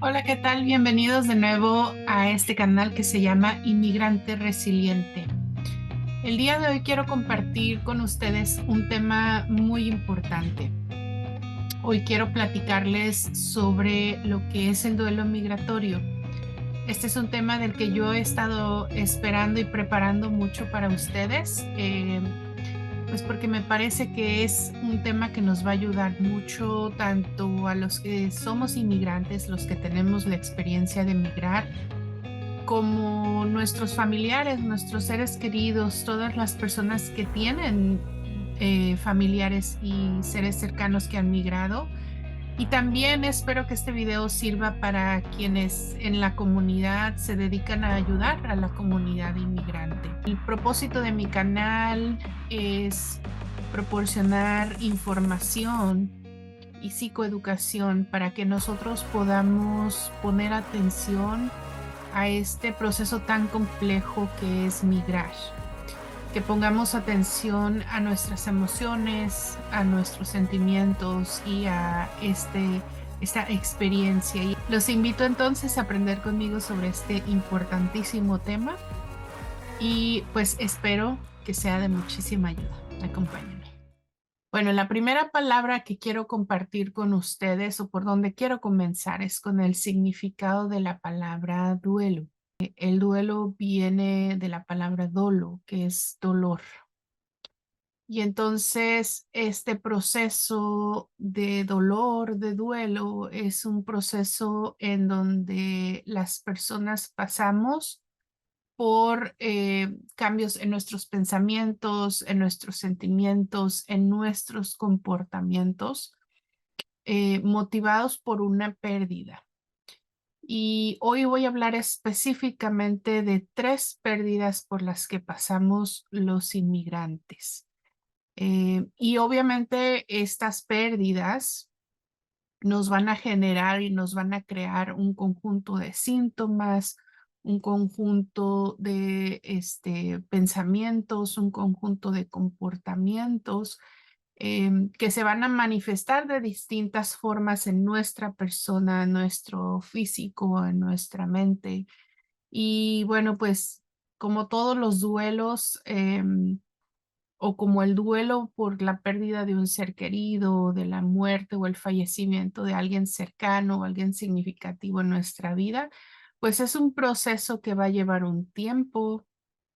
Hola, ¿qué tal? Bienvenidos de nuevo a este canal que se llama Inmigrante Resiliente. El día de hoy quiero compartir con ustedes un tema muy importante. Hoy quiero platicarles sobre lo que es el duelo migratorio. Este es un tema del que yo he estado esperando y preparando mucho para ustedes. Pues porque me parece que es un tema que nos va a ayudar mucho tanto a los que somos inmigrantes, los que tenemos la experiencia de emigrar, como nuestros familiares, nuestros seres queridos, todas las personas que tienen familiares y seres cercanos que han migrado. Y también espero que este video sirva para quienes en la comunidad se dedican a ayudar a la comunidad inmigrante. El propósito de mi canal es proporcionar información y psicoeducación para que nosotros podamos poner atención a este proceso tan complejo que es migrar, que pongamos atención a nuestras emociones, a nuestros sentimientos y a esta experiencia. Y los invito entonces a aprender conmigo sobre este importantísimo tema y pues espero que sea de muchísima ayuda. Acompáñenme. Bueno, la primera palabra que quiero compartir con ustedes o por donde quiero comenzar es con el significado de la palabra duelo. El duelo viene de la palabra dolo, que es dolor. Y entonces este proceso de dolor, de duelo, es un proceso en donde las personas pasamos por cambios en nuestros pensamientos, en nuestros sentimientos, en nuestros comportamientos, motivados por una pérdida. Y hoy voy a hablar específicamente de tres pérdidas por las que pasamos los inmigrantes. Y obviamente estas pérdidas nos van a generar y nos van a crear un conjunto de síntomas, un conjunto de pensamientos, un conjunto de comportamientos que se van a manifestar de distintas formas en nuestra persona, en nuestro físico, en nuestra mente. Y bueno, pues como todos los duelos, o como el duelo por la pérdida de un ser querido, de la muerte o el fallecimiento de alguien cercano o alguien significativo en nuestra vida, pues es un proceso que va a llevar un tiempo,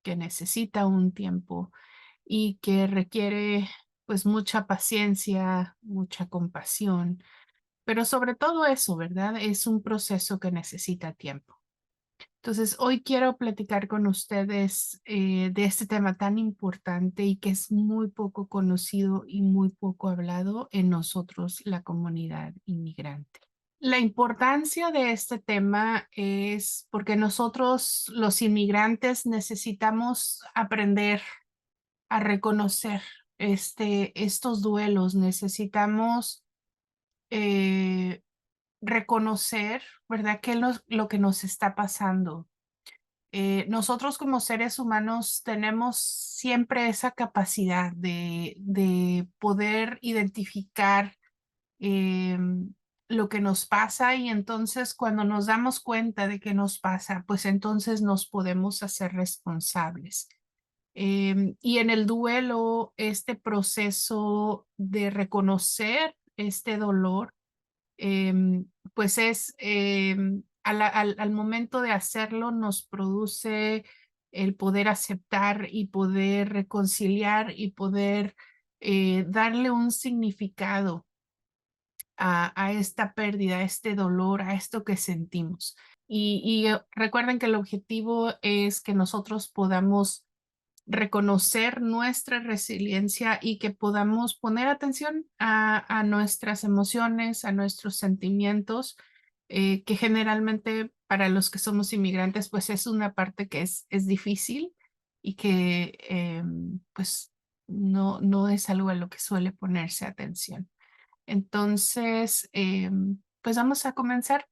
que necesita un tiempo y que requiere pues mucha paciencia, mucha compasión, pero sobre todo eso, ¿verdad? Es un proceso que necesita tiempo. Entonces, hoy quiero platicar con ustedes de este tema tan importante y que es muy poco conocido y muy poco hablado en nosotros, la comunidad inmigrante. La importancia de este tema es porque nosotros, los inmigrantes, necesitamos aprender a reconocer estos duelos, necesitamos eh, reconocer, ¿verdad?, qué es lo que nos está pasando. Nosotros como seres humanos tenemos siempre esa capacidad de poder identificar eh, lo que nos pasa y entonces cuando nos damos cuenta de que nos pasa, pues entonces nos podemos hacer responsables. Y en el duelo, este proceso de reconocer este dolor, pues es al momento de hacerlo nos produce el poder aceptar y poder reconciliar y poder darle un significado a esta pérdida, a este dolor, a esto que sentimos. Y recuerden que el objetivo es que nosotros podamos reconocer nuestra resiliencia y que podamos poner atención a nuestras emociones, a nuestros sentimientos, que generalmente para los que somos inmigrantes, pues es una parte que es difícil y que pues no es algo a lo que suele ponerse atención. Entonces, pues vamos a comenzar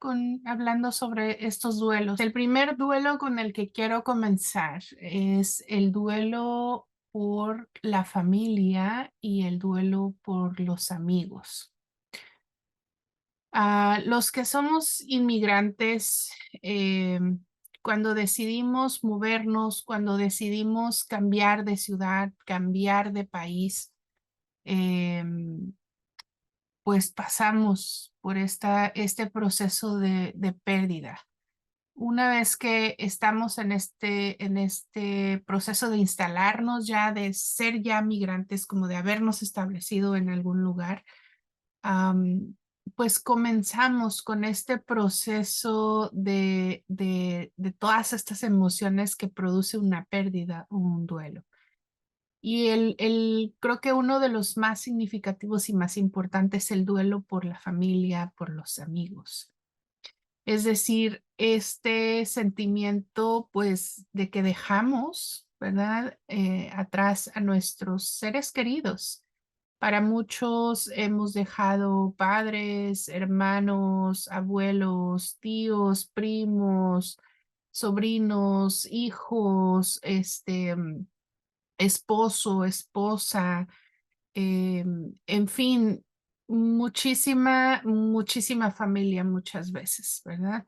hablando sobre estos duelos. El primer duelo con el que quiero comenzar es el duelo por la familia y el duelo por los amigos. Los que somos inmigrantes, cuando decidimos movernos, cuando decidimos cambiar de ciudad, cambiar de país, pues pasamos por este proceso de pérdida. Una vez que estamos en este proceso de instalarnos ya, de ser ya migrantes, como de habernos establecido en algún lugar, am, pues comenzamos con este proceso de todas estas emociones que produce una pérdida o un duelo. Y creo que uno de los más significativos y más importantes es el duelo por la familia, por los amigos. Es decir, este sentimiento, pues, de que dejamos, ¿verdad? Atrás a nuestros seres queridos. Para muchos hemos dejado padres, hermanos, abuelos, tíos, primos, sobrinos, hijos, esposo, esposa, en fin, muchísima familia muchas veces, ¿verdad?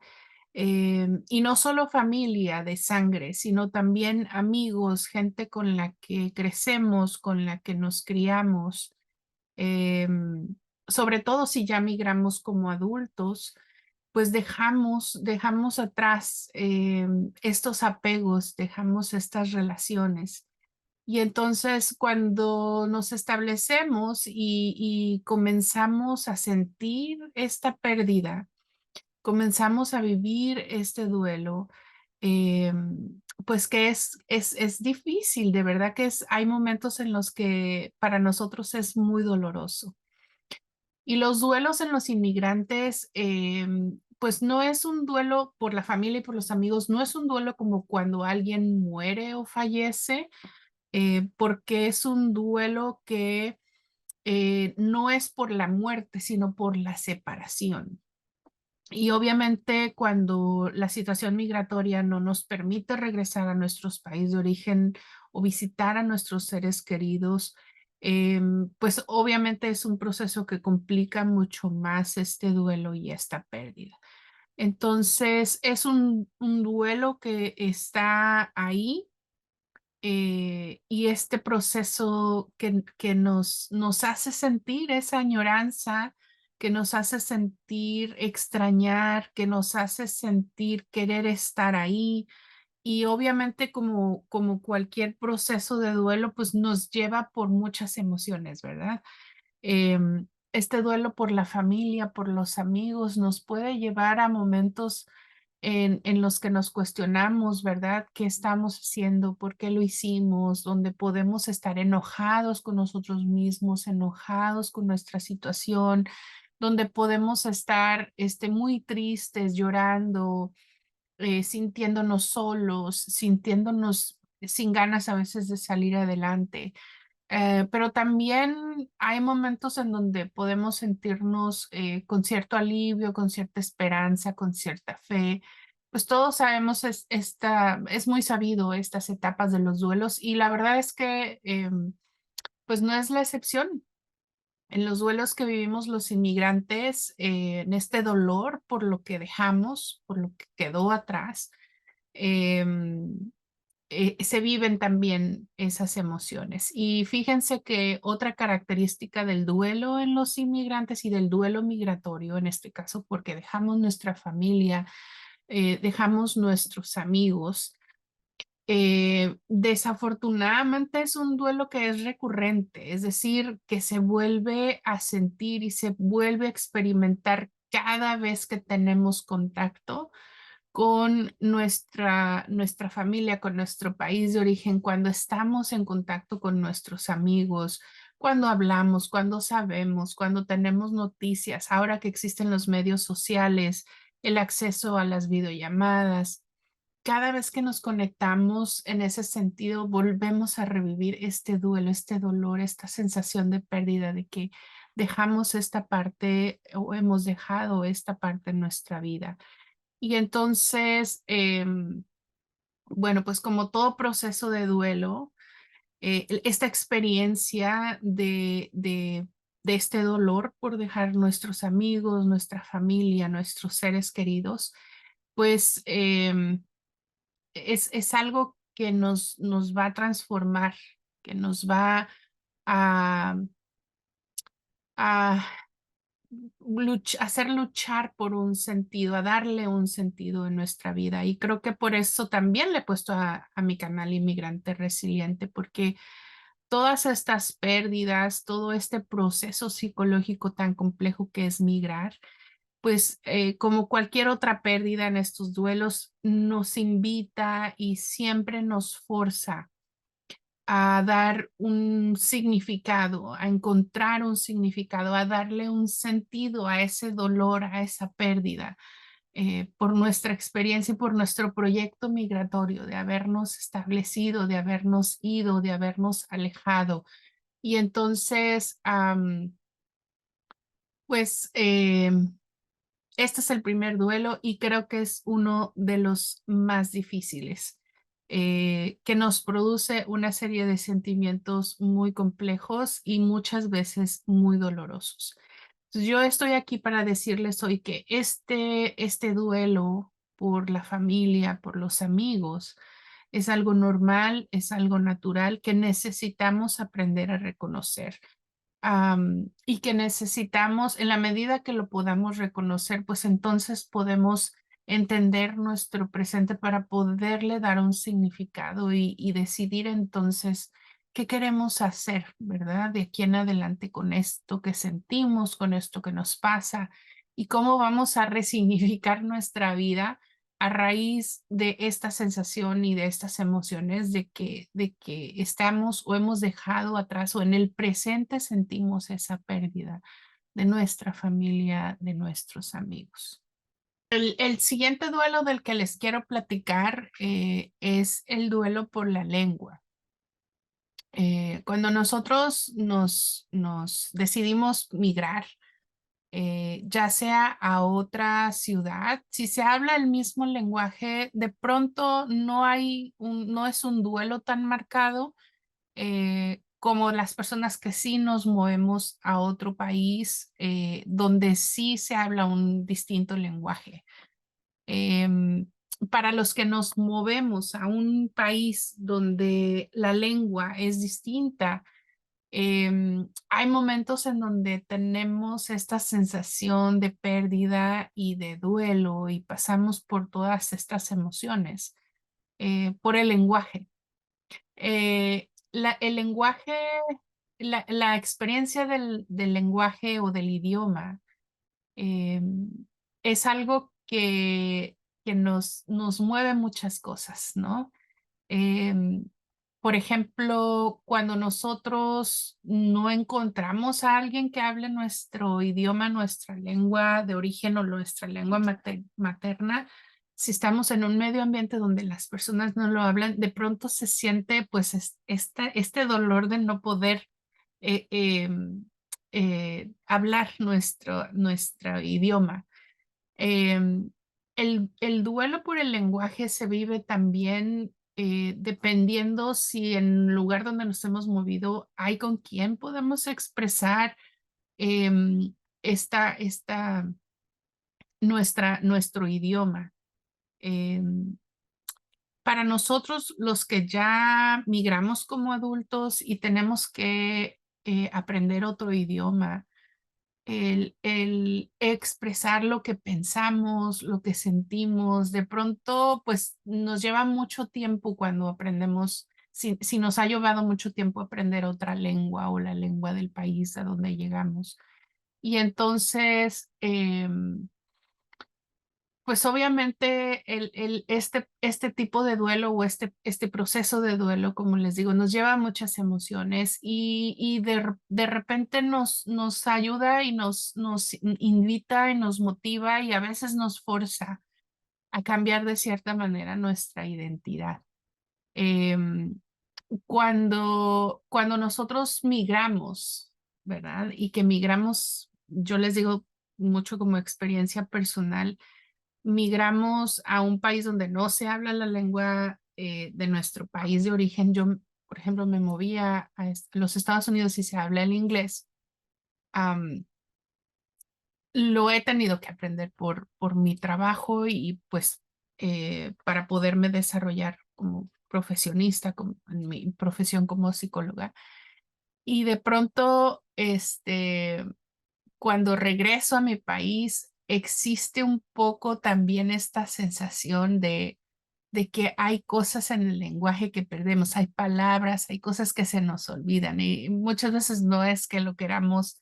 Y no solo familia de sangre, sino también amigos, gente con la que crecemos, con la que nos criamos, eh, sobre todo si ya migramos como adultos, pues dejamos atrás estos apegos, dejamos estas relaciones. Y entonces cuando nos establecemos y comenzamos a sentir esta pérdida, comenzamos a vivir este duelo, eh, pues que es difícil, de verdad que hay momentos en los que para nosotros es muy doloroso. Y los duelos en los inmigrantes, pues no es un duelo por la familia y por los amigos, no es un duelo como cuando alguien muere o fallece, porque es un duelo que no es por la muerte, sino por la separación. Y obviamente cuando la situación migratoria no nos permite regresar a nuestros países de origen o visitar a nuestros seres queridos, pues obviamente es un proceso que complica mucho más este duelo y esta pérdida. Entonces es un duelo que está ahí, y este proceso que nos hace sentir esa añoranza, que nos hace sentir extrañar, que nos hace sentir querer estar ahí. Y obviamente como cualquier proceso de duelo, pues nos lleva por muchas emociones, ¿verdad? Este duelo por la familia, por los amigos, nos puede llevar a momentos en los que nos cuestionamos, ¿verdad? ¿Qué estamos haciendo? ¿Por qué lo hicimos? Donde podemos estar enojados con nosotros mismos, enojados con nuestra situación, donde podemos estar muy tristes, llorando, sintiéndonos solos, sintiéndonos sin ganas a veces de salir adelante. Pero también hay momentos en donde podemos sentirnos con cierto alivio, con cierta esperanza, con cierta fe. Pues todos sabemos, es muy sabido estas etapas de los duelos y la verdad es que pues no es la excepción. En los duelos que vivimos los inmigrantes, en este dolor por lo que dejamos, por lo que quedó atrás, em, se viven también esas emociones. Y fíjense que otra característica del duelo en los inmigrantes y del duelo migratorio, en este caso, porque dejamos nuestra familia, dejamos nuestros amigos, desafortunadamente es un duelo que es recurrente, es decir, que se vuelve a sentir y se vuelve a experimentar cada vez que tenemos contacto con nuestra familia, con nuestro país de origen, cuando estamos en contacto con nuestros amigos, cuando hablamos, cuando sabemos, cuando tenemos noticias, ahora que existen los medios sociales, el acceso a las videollamadas. Cada vez que nos conectamos en ese sentido, volvemos a revivir este duelo, este dolor, esta sensación de pérdida, de que dejamos esta parte o hemos dejado esta parte en nuestra vida. Y entonces, bueno, pues como todo proceso de duelo, esta experiencia de de este dolor por dejar nuestros amigos, nuestra familia, nuestros seres queridos, pues es algo que nos va a transformar, que nos va a, a hacer luchar por un sentido, a darle un sentido en nuestra vida. Y creo que por eso también le he puesto a mi canal Inmigrante Resiliente, porque todas estas pérdidas, todo este proceso psicológico tan complejo que es migrar, pues como cualquier otra pérdida en estos duelos, nos invita y siempre nos forza a dar un significado, a encontrar un significado, a darle un sentido a ese dolor, a esa pérdida, por nuestra experiencia y por nuestro proyecto migratorio, de habernos establecido, de habernos ido, de habernos alejado. Y entonces, pues este es el primer duelo y creo que es uno de los más difíciles, que nos produce una serie de sentimientos muy complejos y muchas veces muy dolorosos. Entonces, yo estoy aquí para decirles hoy que este duelo por la familia, por los amigos, es algo normal, es algo natural que necesitamos aprender a reconocer, y que necesitamos, en la medida que lo podamos reconocer, pues entonces podemos entender nuestro presente para poderle dar un significado y decidir entonces qué queremos hacer, ¿verdad? De aquí en adelante con esto que sentimos, con esto que nos pasa y cómo vamos a resignificar nuestra vida a raíz de esta sensación y de estas emociones de que estamos o hemos dejado atrás o en el presente sentimos esa pérdida de nuestra familia, de nuestros amigos. El siguiente duelo del que les quiero platicar es el duelo por la lengua. Cuando nosotros nos decidimos migrar, ya sea a otra ciudad, si se habla el mismo lenguaje, de pronto no es un duelo tan marcado como las personas que sí nos movemos a otro país donde sí se habla un distinto lenguaje. Em, para los que nos movemos a un país donde la lengua es distinta, hay momentos en donde tenemos esta sensación de pérdida y de duelo y pasamos por todas estas emociones por el lenguaje. El lenguaje, la experiencia del lenguaje o del idioma eh, es algo que nos mueve muchas cosas, ¿no? Em, por ejemplo, cuando nosotros no encontramos a alguien que hable nuestro idioma, nuestra lengua de origen o nuestra lengua materna, si estamos en un medio ambiente donde las personas no lo hablan, de pronto se siente pues este dolor de no poder eh, eh, hablar nuestro idioma. Em, el duelo por el lenguaje se vive también dependiendo si en el lugar donde nos hemos movido hay con quién podemos expresar em, esta, nuestro idioma. Em, para nosotros, los que ya migramos como adultos y tenemos que aprender otro idioma, el expresar lo que pensamos, lo que sentimos, de pronto, pues nos lleva mucho tiempo cuando aprendemos, si nos ha llevado mucho tiempo aprender otra lengua o la lengua del país a donde llegamos. Y entonces, pues obviamente este tipo de duelo o este proceso de duelo, como les digo, nos lleva a muchas emociones y de repente nos ayuda y nos invita y nos motiva y a veces nos forza a cambiar de cierta manera nuestra identidad. Em, cuando nosotros migramos, ¿verdad? Y que migramos, yo les digo mucho como experiencia personal, migramos a un país donde no se habla la lengua de nuestro país de origen. Yo, por ejemplo, me movía a los Estados Unidos y se habla el inglés. lo he tenido que aprender por mi trabajo y pues para poderme desarrollar como profesionista, como, en mi profesión como psicóloga. Y de pronto, cuando regreso a mi país, existe un poco también esta sensación de que hay cosas en el lenguaje que perdemos, hay palabras, hay cosas que se nos olvidan y muchas veces no es que lo queramos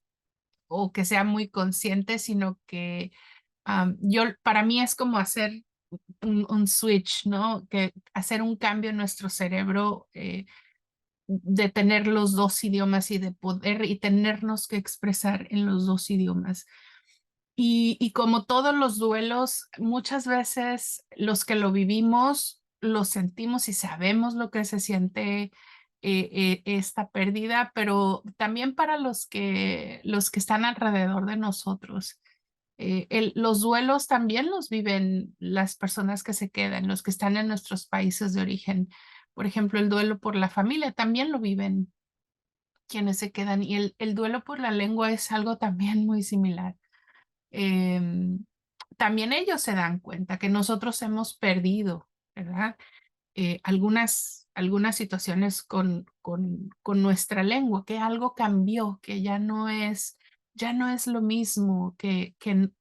o que sea muy consciente, sino que para mí es como hacer un switch, ¿no? Que hacer un cambio en nuestro cerebro, de tener los dos idiomas y de poder y tenernos que expresar en los dos idiomas. Y como todos los duelos, muchas veces los que lo vivimos, lo sentimos y sabemos lo que se siente esta pérdida, pero también para los que están alrededor de nosotros. Los duelos también los viven las personas que se quedan, los que están en nuestros países de origen. Por ejemplo, el duelo por la familia también lo viven quienes se quedan y el duelo por la lengua es algo también muy similar. Em, También ellos se dan cuenta que nosotros hemos perdido, ¿verdad? Algunas situaciones con nuestra lengua, que algo cambió, que ya no es lo mismo, que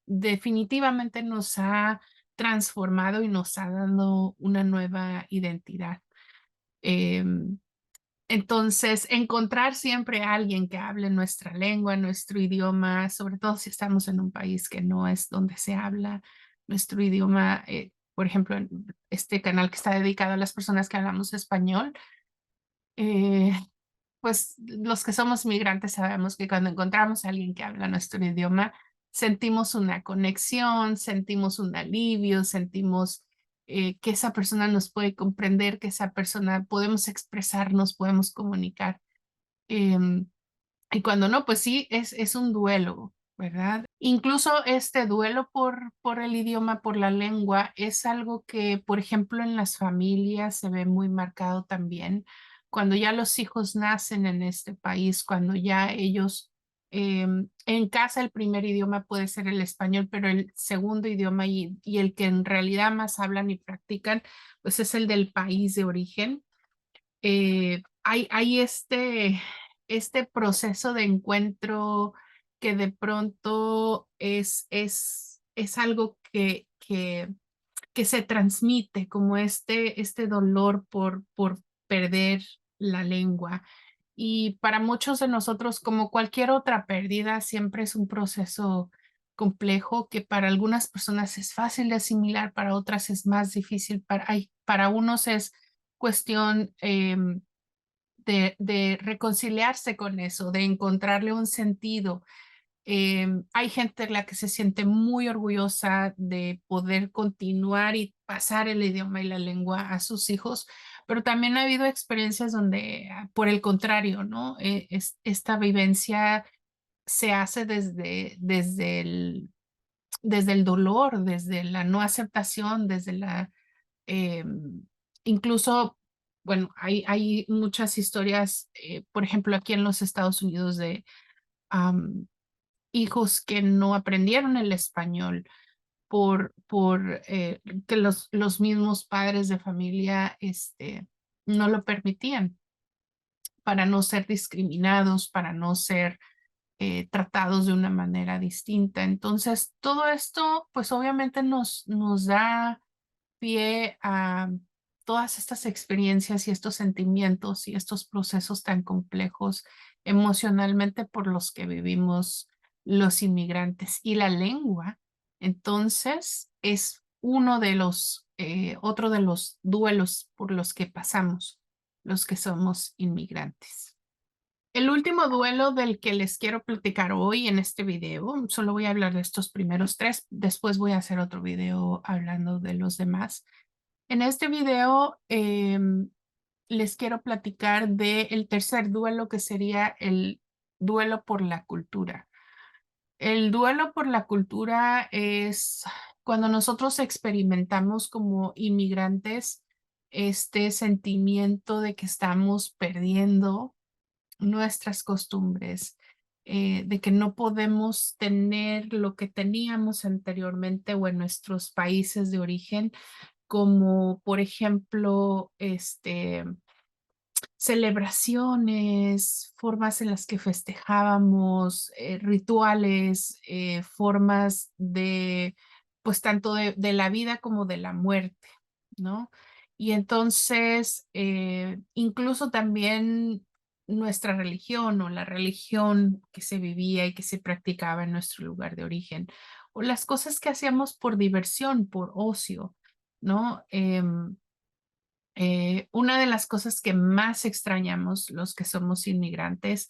definitivamente nos ha transformado y nos ha dado una nueva identidad. Em, entonces, encontrar siempre a alguien que hable nuestra lengua, nuestro idioma, sobre todo si estamos en un país que no es donde se habla nuestro idioma, por ejemplo, en este canal que está dedicado a las personas que hablamos español, eh, pues los que somos migrantes sabemos que cuando encontramos a alguien que habla nuestro idioma, sentimos una conexión, sentimos un alivio, sentimos que esa persona nos puede comprender, que esa persona podemos expresarnos, podemos comunicar. Em, y cuando no, pues sí, es un duelo, ¿verdad? Incluso este duelo por el idioma, por la lengua, es algo que, por ejemplo, en las familias se ve muy marcado también. Cuando ya los hijos nacen en este país, cuando ya ellos, en casa el primer idioma puede ser el español, pero el segundo idioma y el que en realidad más hablan y practican, pues es el del país de origen. Hay este proceso de encuentro que de pronto es algo que se transmite como este dolor por perder la lengua. Y para muchos de nosotros, como cualquier otra pérdida, siempre es un proceso complejo que para algunas personas es fácil de asimilar, para otras es más difícil, para unos es cuestión de reconciliarse con eso, de encontrarle un sentido. Hay gente la que se siente muy orgullosa de poder continuar y pasar el idioma y la lengua a sus hijos, pero también ha habido experiencias donde, por el contrario, ¿no? Esta vivencia se hace desde el dolor, desde la no aceptación, desde eh, incluso, bueno, hay muchas historias, por ejemplo, aquí en los Estados Unidos de am, hijos que no aprendieron el español por que los mismos padres de familia no lo permitían para no ser discriminados, para no ser tratados de una manera distinta. Entonces, todo esto, pues obviamente nos da pie a todas estas experiencias y estos sentimientos y estos procesos tan complejos emocionalmente por los que vivimos los inmigrantes. Y la lengua, entonces, es otro de los duelos por los que pasamos los que somos inmigrantes. El último duelo del que les quiero platicar hoy en este video, solo voy a hablar de estos primeros tres, después voy a hacer otro video hablando de los demás. En este video les quiero platicar del tercer duelo que sería el duelo por la cultura. El duelo por la cultura es cuando nosotros experimentamos como inmigrantes este sentimiento de que estamos perdiendo nuestras costumbres, de que no podemos tener lo que teníamos anteriormente o en nuestros países de origen, como por ejemplo, celebraciones, formas en las que festejábamos, rituales, formas de, pues tanto de la vida como de la muerte, ¿no? Y entonces, incluso también nuestra religión o la religión que se vivía y que se practicaba en nuestro lugar de origen, o las cosas que hacíamos por diversión, por ocio, ¿no? Una de las cosas que más extrañamos los que somos inmigrantes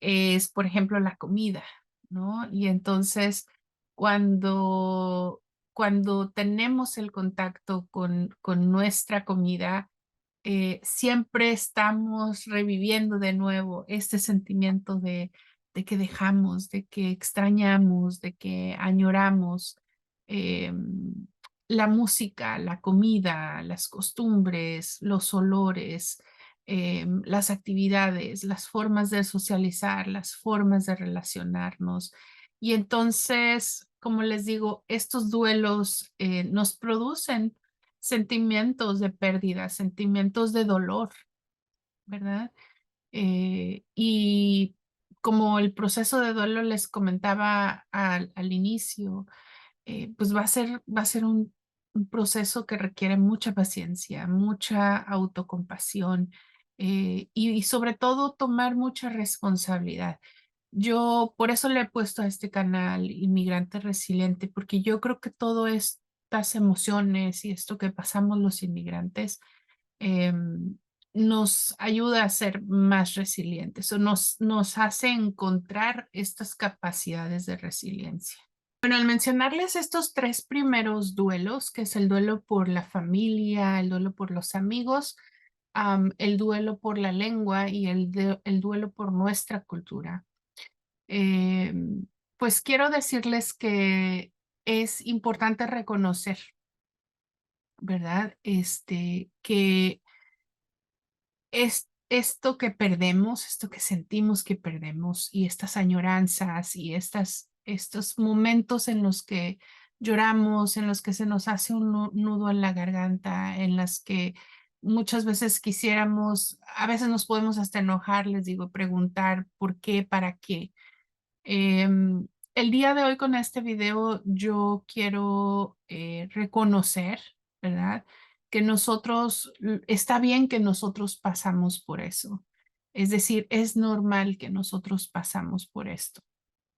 es, por ejemplo, la comida, ¿no? Y entonces, cuando, cuando tenemos el contacto con nuestra comida, siempre estamos reviviendo de nuevo este sentimiento de que dejamos, de que extrañamos, de que añoramos. eh, la música, la comida, las costumbres, los olores, las actividades, las formas de socializar, las formas de relacionarnos. Y entonces, como les digo, estos duelos nos producen sentimientos de pérdida, sentimientos de dolor, ¿verdad? Y como el proceso de duelo les comentaba al inicio, pues va a ser un proceso que requiere mucha paciencia, mucha autocompasión y sobre todo tomar mucha responsabilidad. Yo por eso le he puesto a este canal Inmigrante Resiliente, porque yo creo que todas estas emociones y esto que pasamos los inmigrantes eh, nos ayuda a ser más resilientes o nos hace encontrar estas capacidades de resiliencia. Bueno, al mencionarles estos tres primeros duelos, que es el duelo por la familia, el duelo por los amigos, el duelo por la lengua y el duelo por nuestra cultura, eh, pues quiero decirles que es importante reconocer, ¿verdad? Que es esto que perdemos, esto que sentimos que perdemos y estas añoranzas y estos momentos en los que lloramos, en los que se nos hace un nudo en la garganta, en las que muchas veces quisiéramos, a veces nos podemos hasta enojar, les digo, preguntar por qué, para qué. El día de hoy con este video yo quiero reconocer, ¿verdad? Que nosotros, está bien que nosotros pasamos por eso. Es decir, es normal que nosotros pasamos por esto.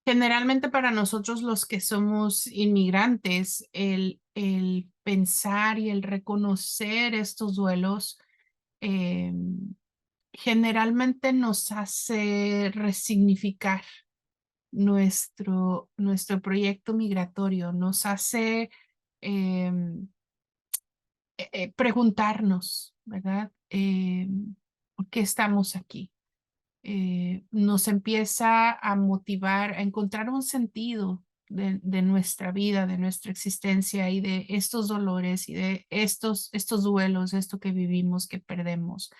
Generalmente para nosotros los que somos inmigrantes, el pensar y el reconocer estos duelos eh, generalmente nos hace resignificar nuestro proyecto migratorio, nos hace eh, preguntarnos, ¿verdad? ¿Por qué estamos aquí? Nos empieza a motivar, a encontrar un sentido de nuestra vida, de nuestra existencia y de estos dolores y de estos duelos, esto que vivimos, que perdemos.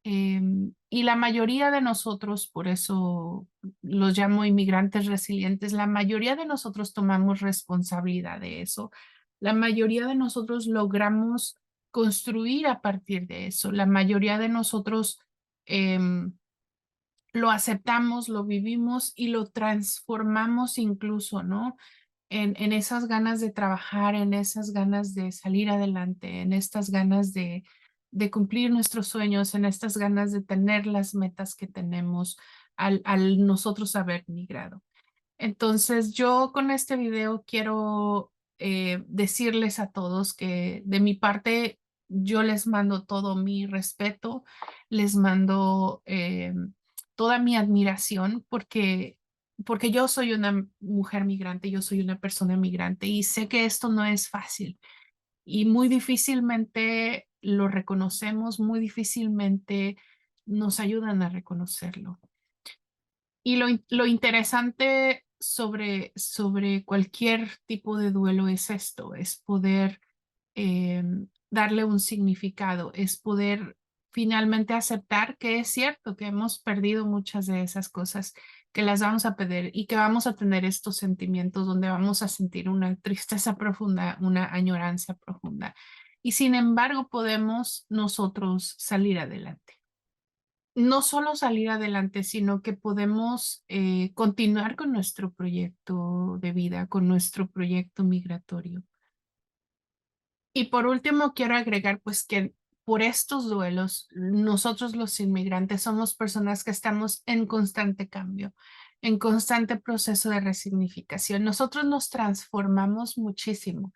Y la mayoría de nosotros, por eso los llamo inmigrantes resilientes, la mayoría de nosotros tomamos responsabilidad de eso. La mayoría de nosotros logramos construir a partir de eso. La mayoría de nosotros lo aceptamos, lo vivimos y lo transformamos incluso, ¿no? En esas ganas de trabajar, en esas ganas de salir adelante, en estas ganas de cumplir nuestros sueños, en estas ganas de tener las metas que tenemos al nosotros haber migrado. Entonces, yo con este video quiero decirles a todos que de mi parte yo les mando todo mi respeto, les mando toda mi admiración porque yo soy una mujer migrante, yo soy una persona migrante y sé que esto no es fácil y muy difícilmente lo reconocemos, muy difícilmente nos ayudan a reconocerlo. Y lo interesante sobre cualquier tipo de duelo es esto, es poder eh, darle un significado, es poder finalmente aceptar que es cierto que hemos perdido muchas de esas cosas que las vamos a pedir y que vamos a tener estos sentimientos donde vamos a sentir una tristeza profunda, una añoranza profunda. Y sin embargo, podemos nosotros salir adelante. No solo salir adelante, sino que podemos continuar con nuestro proyecto de vida, con nuestro proyecto migratorio. Y por último, quiero agregar pues que por estos duelos, nosotros los inmigrantes somos personas que estamos en constante cambio, en constante proceso de resignificación. Nosotros nos transformamos muchísimo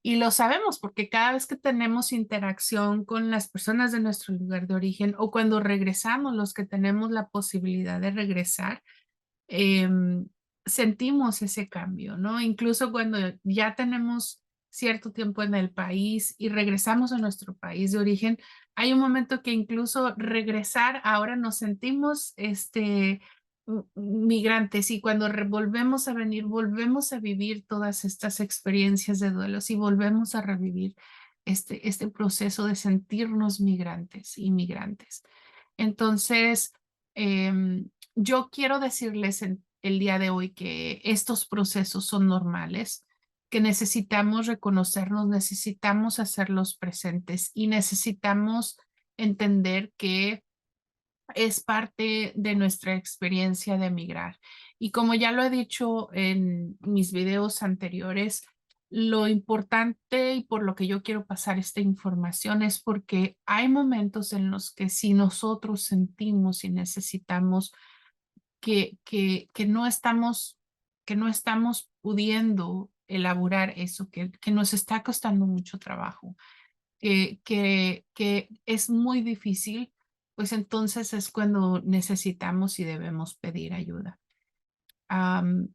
y lo sabemos porque cada vez que tenemos interacción con las personas de nuestro lugar de origen o cuando regresamos, los que tenemos la posibilidad de regresar, sentimos ese cambio, ¿no? Incluso cuando ya tenemos cierto tiempo en el país y regresamos a nuestro país de origen, hay un momento que incluso regresar, ahora nos sentimos migrantes y cuando volvemos a venir, volvemos a vivir todas estas experiencias de duelos y volvemos a revivir este proceso de sentirnos migrantes, inmigrantes. Entonces, yo quiero decirles el día de hoy que estos procesos son normales, que necesitamos reconocernos, necesitamos hacerlos presentes y necesitamos entender que es parte de nuestra experiencia de emigrar. Y como ya lo he dicho en mis videos anteriores, lo importante y por lo que yo quiero pasar esta información es porque hay momentos en los que si nosotros sentimos y necesitamos que no estamos pudiendo elaborar eso, que nos está costando mucho trabajo, que es muy difícil, pues entonces es cuando necesitamos y debemos pedir ayuda.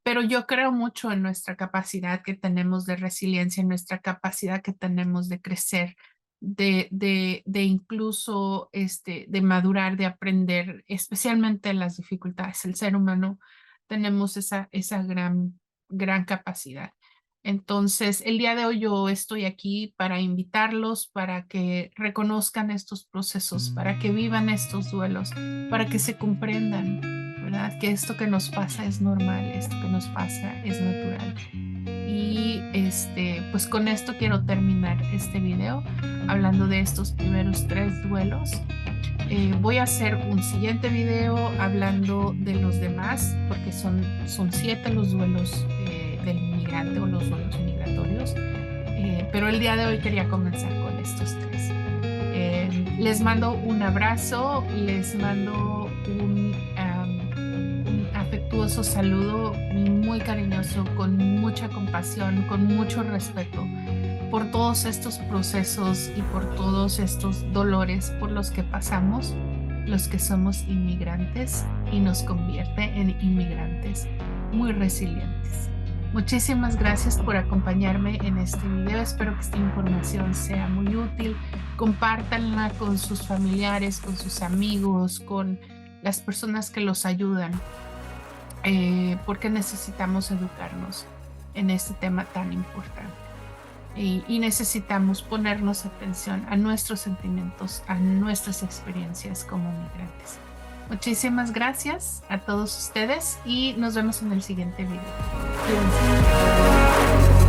Pero yo creo mucho en nuestra capacidad que tenemos de resiliencia, en nuestra capacidad que tenemos de crecer, de incluso de madurar, de aprender, especialmente en las dificultades. El ser humano tenemos esa gran capacidad. Entonces, el día de hoy yo estoy aquí para invitarlos, para que reconozcan estos procesos, para que vivan estos duelos, para que se comprendan, ¿verdad? Que esto que nos pasa es normal, esto que nos pasa es natural. Y pues con esto quiero terminar este video hablando de estos primeros 3 duelos. Voy a hacer un siguiente video hablando de los demás, porque son 7 los duelos del inmigrante o los duelos migratorios. Pero el día de hoy quería comenzar con estos 3. Les mando un abrazo, les mando un afectuoso saludo muy cariñoso, con mucha compasión, con mucho respeto por todos estos procesos y por todos estos dolores por los que pasamos, los que somos inmigrantes y nos convierte en inmigrantes muy resilientes. Muchísimas gracias por acompañarme en este video. Espero que esta información sea muy útil. Compártanla con sus familiares, con sus amigos, con las personas que los ayudan, porque necesitamos educarnos en este tema tan importante. Y necesitamos ponernos atención a nuestros sentimientos, a nuestras experiencias como migrantes. Muchísimas gracias a todos ustedes y nos vemos en el siguiente video. Cuídense.